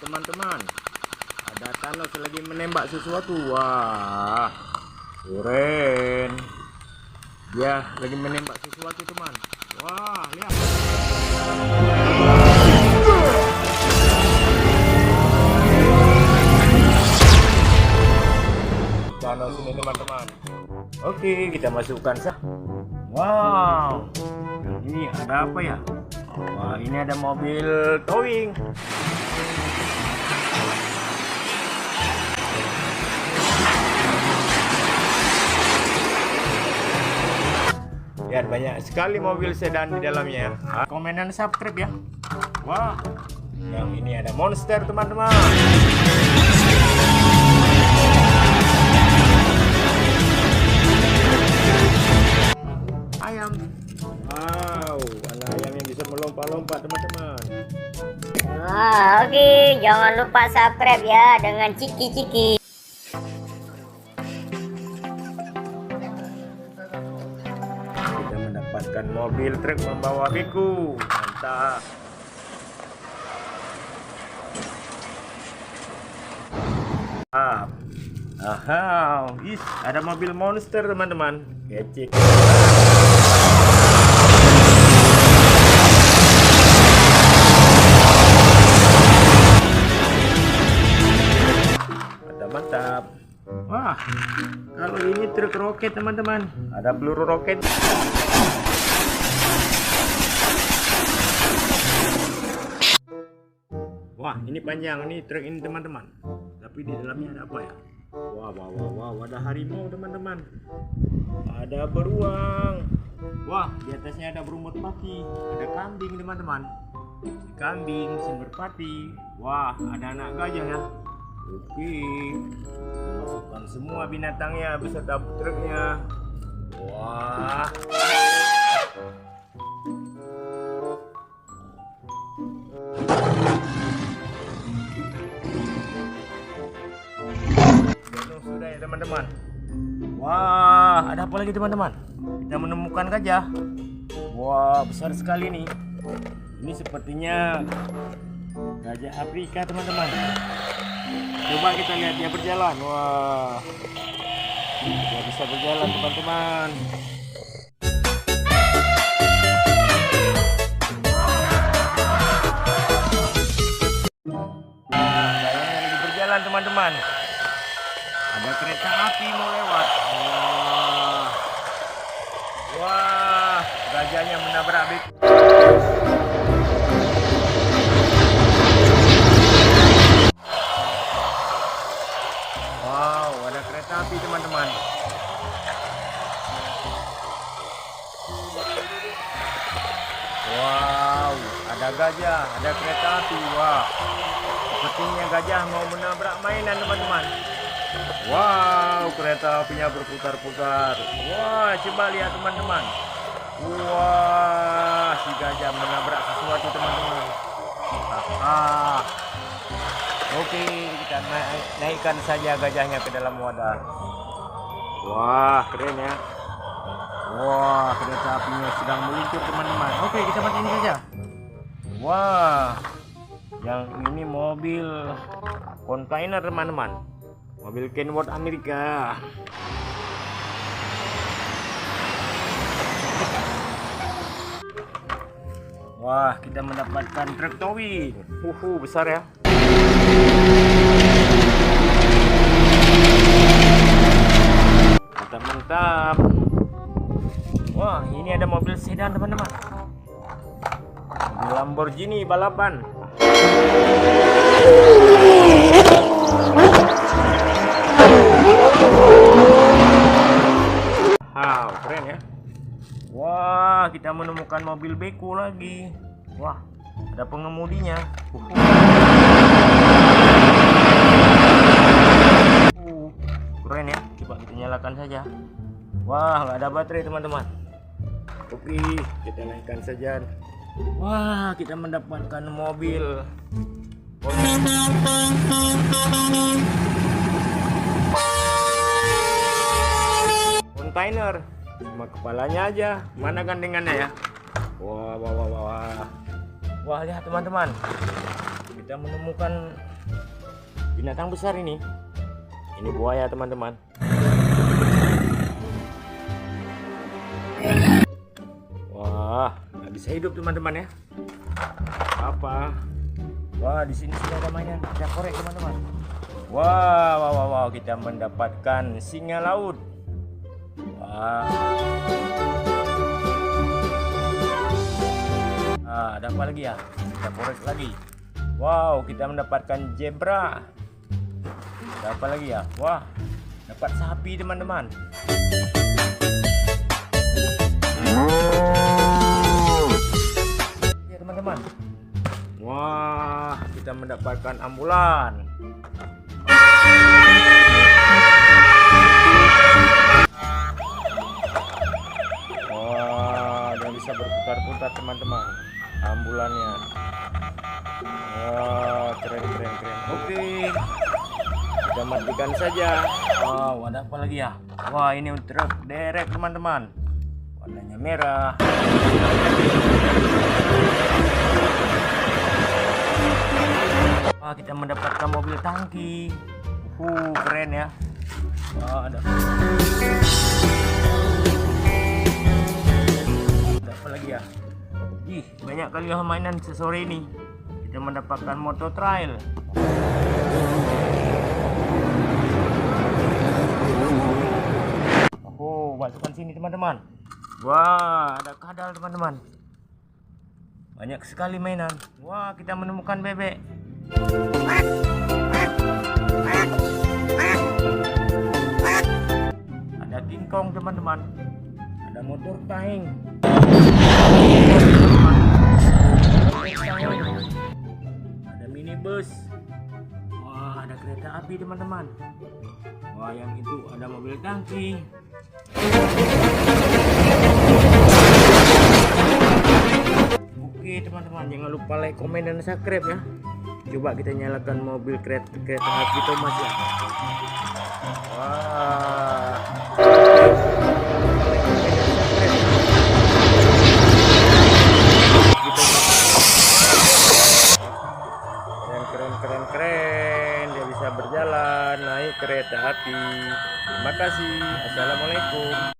teman-teman. Ada Thanos lagi menembak sesuatu. Wah, keren. Dia lagi menembak sesuatu, teman. Wah, lihat. Thanos ini, teman-teman. Oke, kita masukkan sah. Wow, ini ada apa ya? Wah, ini ada mobil towing. Lihat, banyak sekali mobil sedan di dalamnya. Komen dan subscribe ya. Wah, yang ini ada monster, teman-teman. Ayam. Wow, ada ayam yang bisa melompat-lompat, teman-teman. Wah, oke. Jangan lupa subscribe ya dengan ciki-ciki. Kita mendapatkan mobil truk membawa biku. Mantap. Aha, ada mobil monster, teman-teman. Kece. Mantap. Wah, kalau ini truk roket, teman-teman. Ada peluru roket. Wah, ini panjang nih truk ini, teman-teman. Tapi di dalamnya ada apa ya? Wah, ada harimau, teman-teman. Ada beruang. Wah, di atasnya ada burung merpati. Ada kambing, teman-teman. Kambing, si merpati. Wah, ada anak gajah ya. Oke, masukkan semua binatangnya beserta truknya. Wah, sudah ya, teman-teman. Wah, ada apa lagi, teman-teman? Kita menemukan gajah. Wah, besar sekali nih. Ini sepertinya gajah Afrika, teman-teman. Coba kita lihat dia berjalan. Wah, dia bisa berjalan, teman-teman. Gajahnya lagi berjalan, teman-teman. Ada kereta api mau lewat. Wah, gajahnya menabrak bek. Tapi teman-teman, wow, ada gajah, ada kereta api. Wah, sepertinya gajah mau menabrak mainan, teman-teman. Wow, kereta apinya berputar-putar. Wah, coba lihat, teman-teman. Wah, si gajah menabrak sesuatu, teman-teman. Oke, kita naikkan saja gajahnya ke dalam wadah. Wah, keren ya. Wah, kereta apinya sedang meluncur, teman-teman. Oke, kita matiin saja. Wah, yang ini mobil kontainer, teman-teman. Mobil Kenworth Amerika. Wah, kita mendapatkan truk towing. Besar ya. Mantap. Wah, ini ada mobil sedan, teman-teman. Mobil Lamborghini balapan. Wow, keren ya. Wah, kita menemukan mobil beko lagi. Wah, ada pengemudinya. Keren ya. Coba kita nyalakan saja. Wah, nggak ada baterai, teman-teman. Oke, kita naikkan saja. Wah, kita mendapatkan mobil. Kontainer. Cuma kepalanya aja. Mana gandengannya ya? Wah. Wah, lihat, teman-teman. kita menemukan binatang besar ini. Ini buaya teman-teman. Wah, nggak bisa hidup teman-teman ya. Apa? Wah, di sini sudah ada mainan. Kita korek teman-teman. Wow, kita mendapatkan singa laut. Wah. Ada apa lagi ya? Kita korek lagi. Wow, kita mendapatkan zebra. Ada apa lagi ya? Wah, dapat sapi teman-teman. Ya teman-teman. Wah, kita mendapatkan ambulan. Wah, dia bisa berputar-putar teman-teman. Ambulannya. Wah, keren. Oke, kita matikan saja. Wow, ada apa lagi ya? Wah, ini truk derek teman-teman. Warnanya merah. Wah, kita mendapatkan mobil tangki. Keren ya. Wah, ada apa lagi ya? Ih, banyak kali mainan sore ini. Kita mendapatkan motor trail. Oh, masukkan sini teman-teman. Wah, ada kadal teman-teman. Banyak sekali mainan. Wah, kita menemukan bebek. Ada King Kong teman-teman. Ada motor tank. Ada minibus. Wah, ada kereta api teman-teman. Wah, yang itu ada mobil tangki. Oke teman-teman, jangan lupa like, komen, dan subscribe ya. Coba kita nyalakan mobil kereta api Thomas ya. Wah. Keren. Dia bisa berjalan naik kereta api. Terima kasih. Assalamualaikum.